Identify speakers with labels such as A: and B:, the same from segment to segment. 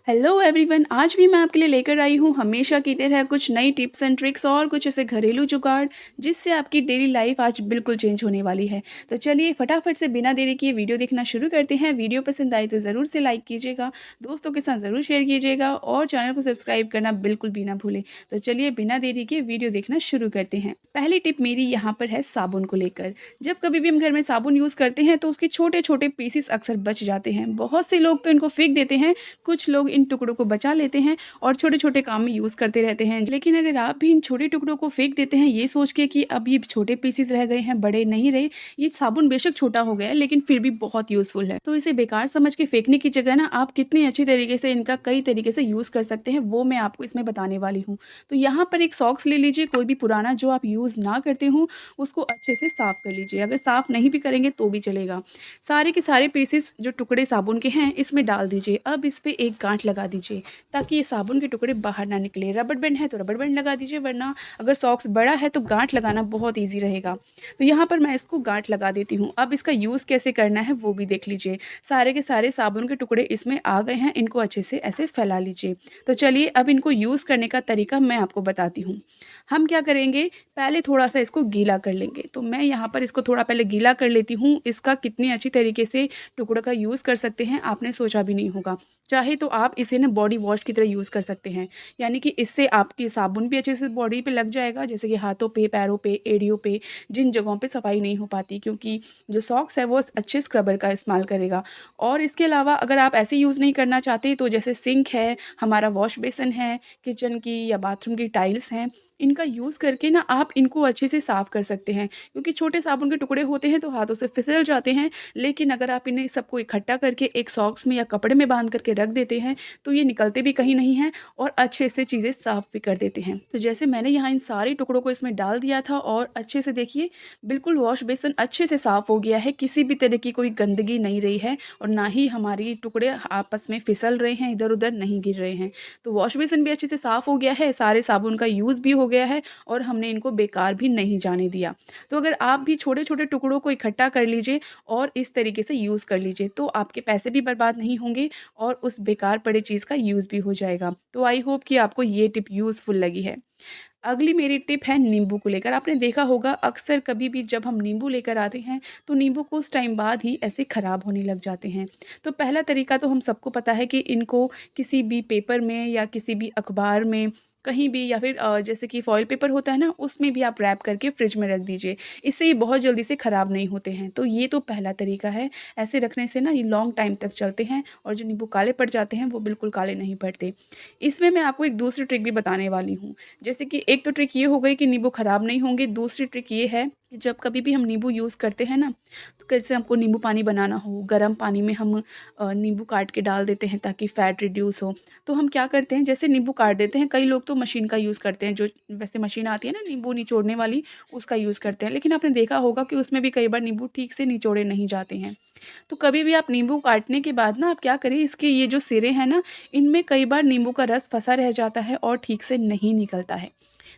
A: Hello everyone, आज भी मैं आपके लिए लेकर आई हूँ हमेशा की तरह कुछ नई टिप्स एंड ट्रिक्स और कुछ ऐसे घरेलू जुगाड़ जिससे आपकी डेली लाइफ आज बिल्कुल चेंज होने वाली है। तो चलिए फटाफट से बिना देरी किए वीडियो देखना शुरू करते हैं। वीडियो पसंद आई तो ज़रूर से लाइक कीजिएगा, दोस्तों के साथ ज़रूर शेयर कीजिएगा और चैनल को सब्सक्राइब करना बिल्कुल भी ना भूलें। तो चलिए बिना देरी के वीडियो देखना शुरू करते हैं। पहली टिप मेरी यहाँ पर है साबुन को लेकर। जब कभी भी हम घर में साबुन यूज़ करते हैं तो उसके छोटे छोटे पीसेस अक्सर बच जाते हैं। बहुत से लोग तो इनको फेंक देते हैं, कुछ लोग इन टुकड़ों को बचा लेते हैं और छोटे-छोटे काम में यूज़ करते रहते हैं। लेकिन अगर आप भी इन छोटे टुकड़ों को फेंक देते हैं ये सोच के कि अब ये छोटे पीसेस रह गए हैं, बड़े नहीं रहे, ये साबुन बेशक छोटा हो गया है लेकिन फिर भी बहुत यूज़फुल है। तो इसे बेकार समझ के फेंकने की जगह ना आप कितनी अच्छी तरीके से इनका कई तरीके से यूज़ कर सकते हैं, वो मैं आपको इसमें बताने वाली हूँ। तो यहाँ पर एक सॉक्स ले लीजिए, कोई भी पुराना जो आप यूज़ ना करते हो, उसको अच्छे से साफ़ कर लीजिए। अगर साफ़ नहीं भी करेंगे तो भी चलेगा। सारे के सारे पीसेस जो टुकड़े साबुन के हैं इसमें डाल दीजिए। अब इस पे एक गाँठ लगा दीजिए ताकि ये साबुन के टुकड़े बाहर ना निकले। रबर बैंड है तो रबर बैंड लगा दीजिए, वरना अगर सॉक्स बड़ा है तो गाँठ लगाना बहुत ईज़ी रहेगा। तो यहाँ पर मैं इसको गाँठ लगा देती हूँ। अब इसका यूज़ कैसे करना है वो भी देख लीजिए। सारे के सारे साबुन के टुकड़े इसमें आ गए हैं, इनको अच्छे से ऐसे फैला लीजिए। तो चलिए अब इनको यूज़ करने का तरीका मैं आपको बताती हूँ। हम क्या करेंगे, पहले थोड़ा-सा इसको गीला कर लेंगे। तो मैं यहाँ पर इसको थोड़ा पहले गीला कर लेती हूँ। इसका कितनी अच्छी तरीके से टुकड़ों का यूज़ कर सकते हैं आपने सोचा भी नहीं होगा। चाहे तो आप इसे ना बॉडी वॉश की तरह यूज़ कर सकते हैं। यानी कि इससे आपकी साबुन भी अच्छे से बॉडी पे लग जाएगा, जैसे कि हाथों पे, पैरों पे, एड़ियों पे, जिन जगहों पे सफाई नहीं हो पाती, क्योंकि जो सॉक्स है वो अच्छे स्क्रबर का इस्तेमाल करेगा। और इसके अलावा अगर आप ऐसे यूज़ नहीं करना चाहते तो जैसे सिंक है, हमारा वॉश बेसिन है, किचन की या बाथरूम की टाइल्स हैं, इनका यूज़ करके ना आप इनको अच्छे से साफ़ कर सकते हैं। क्योंकि छोटे साबुन के टुकड़े होते हैं तो हाथों से फिसल जाते हैं, लेकिन अगर आप इन्हें सबको इकट्ठा करके एक सॉक्स में या कपड़े में बांध करके रख देते हैं तो ये निकलते भी कहीं नहीं हैं और अच्छे से चीज़ें साफ़ भी कर देते हैं। तो जैसे मैंने यहाँ इन सारे टुकड़ों को इसमें डाल दिया था और अच्छे से देखिए बिल्कुल वॉश बेसिन अच्छे से साफ़ हो गया है, किसी भी तरह की कोई गंदगी नहीं रही है और ना ही हमारी टुकड़े आपस में फिसल रहे हैं, इधर-उधर नहीं गिर रहे हैं। तो वॉश बेसिन भी अच्छे से साफ़ हो गया है, सारे साबुन का यूज़ भी हो गया है और हमने इनको बेकार भी नहीं जाने दिया। तो अगर आप भी छोटे-छोटे टुकड़ों को इकट्ठा कर लीजिए और इस तरीके से यूज़ कर लीजिए, तो आपके पैसे भी बर्बाद नहीं होंगे और उस बेकार पड़े चीज़ का यूज़ भी हो जाएगा। तो आई होप कि आपको ये टिप यूज़फुल लगी है। अगली मेरी टिप है नींबू को लेकर। आपने देखा होगा अक्सर कभी भी जब हम नींबू लेकर आते हैं, तो नींबू कुछ टाइम बाद ही ऐसे ख़राब होने लग जाते हैं। तो पहला तरीका तो हम सबको पता है कि इनको किसी भी पेपर में या किसी भी अखबार में कहीं भी या फिर जैसे कि फ़ॉइल पेपर होता है ना, उसमें भी आप रैप करके फ्रिज में रख दीजिए। इससे ये बहुत जल्दी से ख़राब नहीं होते हैं। तो ये तो पहला तरीका है। ऐसे रखने से ना ये लॉन्ग टाइम तक चलते हैं और जो नींबू काले पड़ जाते हैं, वो बिल्कुल काले नहीं पड़ते। इसमें मैं आपको एक दूसरी ट्रिक भी बताने वाली हूँ। जैसे कि एक तो ट्रिक ये हो गई कि नींबू ख़राब नहीं होंगे, दूसरी ट्रिक ये है कि जब कभी भी हम नींबू यूज़ करते हैं ना, तो कैसे हमको नींबू पानी बनाना हो, गर्म पानी में हम नींबू काट के डाल देते हैं ताकि फ़ैट रिड्यूस हो। तो हम क्या करते हैं, जैसे नींबू काट देते हैं, कई लोग तो मशीन का यूज़ करते हैं, जो वैसे मशीन आती है ना नींबू निचोड़ने वाली, उसका यूज़ करते हैं। लेकिन आपने देखा होगा कि उसमें भी कई बार नींबू ठीक से निचोड़े नहीं जाते हैं। तो कभी भी आप नींबू काटने के बाद ना आप क्या करें, इसके ये जो सिरे हैं ना, इनमें कई बार नींबू का रस फँसा रह जाता है और ठीक से नहीं निकलता है।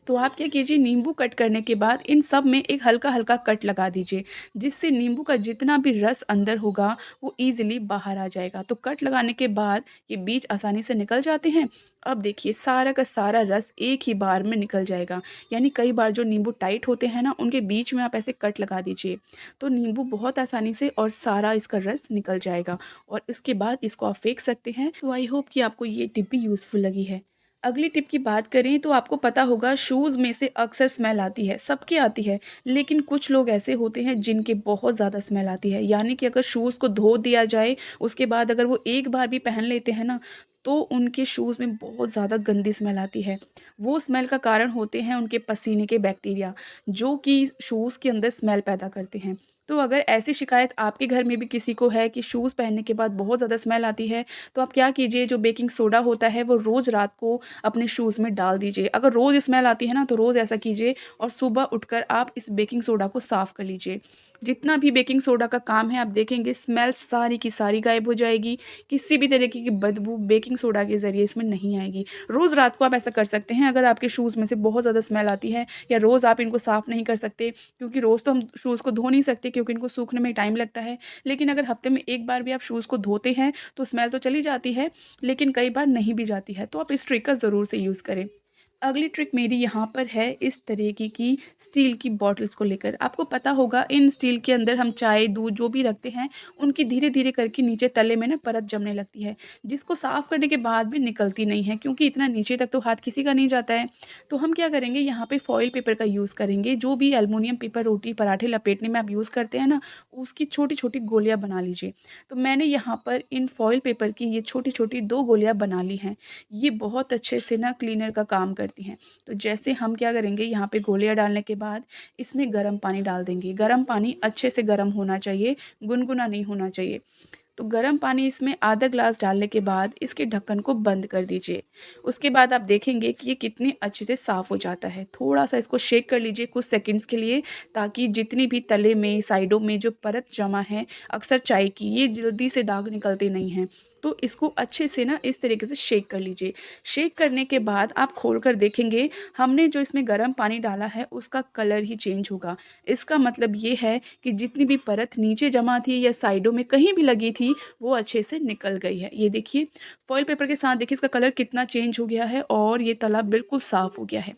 A: तो आप क्या कीजिए, नींबू कट करने के बाद इन सब में एक हल्का-हल्का कट लगा दीजिए, जिससे नींबू का जितना भी रस अंदर होगा वो ईज़िली बाहर आ जाएगा। तो कट लगाने के बाद ये बीज आसानी से निकल जाते हैं। अब देखिए सारा का सारा रस एक ही बार में निकल जाएगा। यानी कई बार जो नींबू टाइट होते हैं ना, उनके बीच में आप ऐसे कट लगा दीजिए। तो नींबू बहुत आसानी से और सारा इसका रस निकल जाएगा और उसके बाद इसको आप फेंक सकते हैं। तो आई होप कि आपको ये टिप भी यूज़फुल लगी है। अगली टिप की बात करें तो आपको पता होगा शूज़ में से अक्सर स्मेल आती है, सबके आती है, लेकिन कुछ लोग ऐसे होते हैं जिनके बहुत ज़्यादा स्मेल आती है। यानी कि अगर शूज़ को धो दिया जाए, उसके बाद अगर वो एक बार भी पहन लेते हैं ना, तो उनके शूज़ में बहुत ज़्यादा गंदी स्मेल आती है। वो स्मेल का कारण होते हैं उनके पसीने के बैक्टीरिया, जो कि शूज़ के अंदर स्मेल पैदा करते हैं। तो अगर ऐसी शिकायत आपके घर में भी किसी को है कि शूज़ पहनने के बाद बहुत ज़्यादा स्मेल आती है, तो आप क्या कीजिए, जो बेकिंग सोडा होता है वो रोज़ रात को अपने शूज़ में डाल दीजिए। अगर रोज़ स्मेल आती है ना, तो रोज़ ऐसा कीजिए और सुबह उठकर आप इस बेकिंग सोडा को साफ़ कर लीजिए। जितना भी बेकिंग सोडा का काम है, आप देखेंगे स्मेल सारी की सारी गायब हो जाएगी। किसी भी तरीके की बदबू बेकिंग सोडा के ज़रिए इसमें नहीं आएगी। रोज़ रात को आप ऐसा कर सकते हैं, अगर आपके शूज़ में से बहुत ज़्यादा स्मेल आती है या रोज़ आप इनको साफ़ नहीं कर सकते, क्योंकि रोज़ तो हम शूज़ को धो नहीं सकते, क्योंकि इनको सूखने में टाइम लगता है। लेकिन अगर हफ्ते में एक बार भी आप शूज़ को धोते हैं तो स्मेल तो चली जाती है, लेकिन कई बार नहीं भी जाती है। तो आप इस ट्रिक का ज़रूर से यूज़ करें। अगली ट्रिक मेरी यहाँ पर है इस तरीके की स्टील की बॉटल्स को लेकर। आपको पता होगा इन स्टील के अंदर हम चाय, दूध जो भी रखते हैं, उनकी धीरे-धीरे करके नीचे तले में ना परत जमने लगती है, जिसको साफ़ करने के बाद भी निकलती नहीं है, क्योंकि इतना नीचे तक तो हाथ किसी का नहीं जाता है। तो हम क्या करेंगे, यहाँ पे फॉइल पेपर का यूज़ करेंगे। जो भी एल्युमिनियम पेपर रोटी, पराठे लपेटने में आप यूज़ करते हैं ना, उसकी छोटी-छोटी गोलियाँ बना लीजिए। तो मैंने यहाँ पर इन फॉइल पेपर की ये छोटी-छोटी 2 गोलियाँ बना ली हैं। ये बहुत अच्छे से ना क्लीनर का काम करती हैं। तो जैसे हम क्या करेंगे, यहाँ पे गोलियाँ डालने के बाद इसमें गर्म पानी डाल देंगे। गर्म पानी अच्छे से गर्म होना चाहिए, गुनगुना नहीं होना चाहिए। तो गर्म पानी इसमें आधा ग्लास डालने के बाद इसके ढक्कन को बंद कर दीजिए। उसके बाद आप देखेंगे कि ये कितनी अच्छे से साफ़ हो जाता है। थोड़ा-सा इसको शेक कर लीजिए कुछ सेकंड्स के लिए, ताकि जितनी भी तले में, साइडों में जो परत जमा है अक्सर चाय की, ये जल्दी से दाग निकलते नहीं हैं। तो इसको अच्छे से ना इस तरीके से शेक कर लीजिए। शेक करने के बाद आप खोल कर देखेंगे, हमने जो इसमें गर्म पानी डाला है उसका कलर ही चेंज होगा। इसका मतलब ये है कि जितनी भी परत नीचे जमा थी या साइडों में कहीं भी लगी थी, वो अच्छे से निकल गई है। ये देखिए, फॉइल पेपर के साथ देखिए इसका कलर कितना चेंज हो गया है और ये तला बिल्कुल साफ़ हो गया है।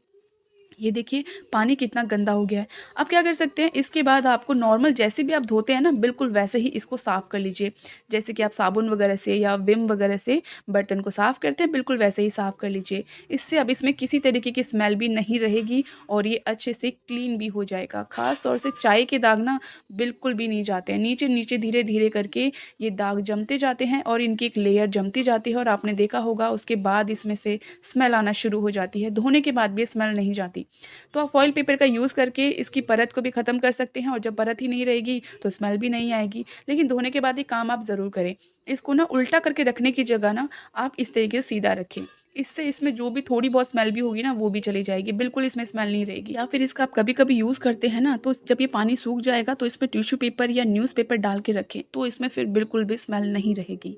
A: ये देखिए पानी कितना गंदा हो गया है। अब क्या कर सकते हैं, इसके बाद आपको नॉर्मल जैसे भी आप धोते हैं ना, बिल्कुल वैसे ही इसको साफ़ कर लीजिए। जैसे कि आप साबुन वगैरह से या विम वगैरह से बर्तन को साफ़ करते हैं, बिल्कुल वैसे ही साफ़ कर लीजिए। इससे अब इसमें किसी तरीके की स्मेल भी नहीं रहेगी और ये अच्छे से क्लीन भी हो जाएगा। ख़ास तौर से चाय के दाग ना बिल्कुल भी नहीं जाते हैं। नीचे-नीचे धीरे-धीरे करके ये दाग जमते जाते हैं और इनकी एक लेयर जमती जाती है और आपने देखा होगा उसके बाद इसमें से स्मेल आना शुरू हो जाती है। धोने के बाद भी स्मेल नहीं जाती। तो आप फॉइल पेपर का यूज़ करके इसकी परत को भी ख़त्म कर सकते हैं और जब परत ही नहीं रहेगी तो स्मेल भी नहीं आएगी। लेकिन धोने के बाद ये काम आप ज़रूर करें। इसको ना उल्टा करके रखने की जगह ना आप इस तरीके से सीधा रखें। इससे इसमें जो भी थोड़ी बहुत स्मेल भी होगी ना, वो भी चली जाएगी। बिल्कुल इसमें स्मेल नहीं रहेगी। या फिर इसका आप कभी-कभी यूज़ करते हैं ना, तो जब ये पानी सूख जाएगा तो इसमें टिश्यू पेपर या न्यूज़पेपर डाल के रखें, तो इसमें फिर बिल्कुल भी स्मेल नहीं रहेगी।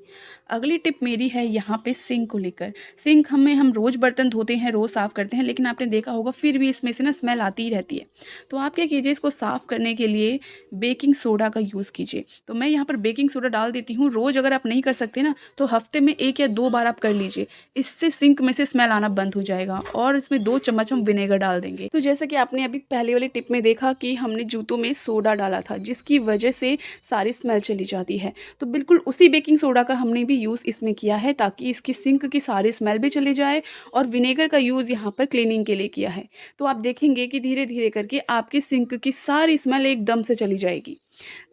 A: अगली टिप मेरी है यहाँ पे सिंक को लेकर। सिंक हमें हम रोज़ बर्तन धोते हैं, रोज़ साफ़ करते हैं, लेकिन आपने देखा होगा फिर भी इसमें से ना स्मेल आती ही रहती है। तो आप क्या कीजिए, इसको साफ़ करने के लिए बेकिंग सोडा का यूज़ कीजिए। तो मैं यहाँ पर बेकिंग सोडा डाल देती हूँ। रोज़ अगर आप नहीं कर सकते ना, तो हफ्ते में 1 या 2 बार आप कर लीजिए। इससे सिंक में से स्मेल आना बंद हो जाएगा और इसमें 2 चम्मच हम विनेगर डाल देंगे। तो जैसा कि आपने अभी पहले वाली टिप में देखा कि हमने जूतों में सोडा डाला था, जिसकी वजह से सारी स्मेल चली जाती है। तो बिल्कुल उसी बेकिंग सोडा का हमने भी यूज़ इसमें किया है, ताकि इसकी सिंक की सारी स्मेल भी चली जाए, और विनेगर का यूज़ यहाँ पर क्लीनिंग के लिए किया है। तो आप देखेंगे कि धीरे-धीरे करके आपकी सिंक की सारी स्मेल एकदम से चली जाएगी।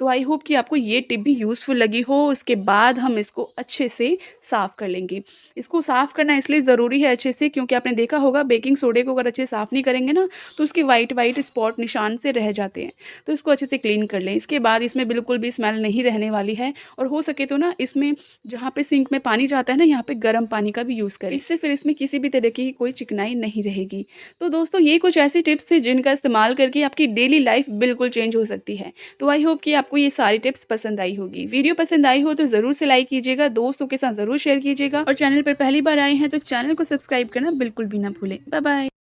A: तो आई होप कि आपको ये टिप भी यूज़फुल लगी हो। उसके बाद हम इसको अच्छे से साफ़ कर लेंगे। इसको साफ़ करना इसलिए ज़रूरी है अच्छे से, क्योंकि आपने देखा होगा बेकिंग सोडे को अगर अच्छे से साफ़ नहीं करेंगे ना, तो उसके वाइट-वाइट स्पॉट निशान से रह जाते हैं। तो इसको अच्छे से क्लीन कर लें। इसके बाद इसमें बिल्कुल भी स्मेल नहीं रहने वाली है, और हो सके तो ना इसमें जहाँ पे सिंक में पानी जाता है ना, यहाँ पे गर्म पानी का भी यूज़ करें। इससे फिर इसमें किसी भी तरीके की कोई चिकनाई नहीं रहेगी। तो दोस्तों, ये कुछ ऐसी टिप्स थी जिनका इस्तेमाल करके आपकी डेली लाइफ़ बिल्कुल चेंज हो सकती है। तो आई होप कि आपको ये सारी टिप्स पसंद आई होगी। वीडियो पसंद आई हो तो ज़रूर से लाइक कीजिएगा, दोस्तों के साथ ज़रूर शेयर कीजिएगा, और चैनल पर पहली बार आए हैं तो चैनल को सब्सक्राइब करना बिल्कुल भी ना भूलें। Bye bye.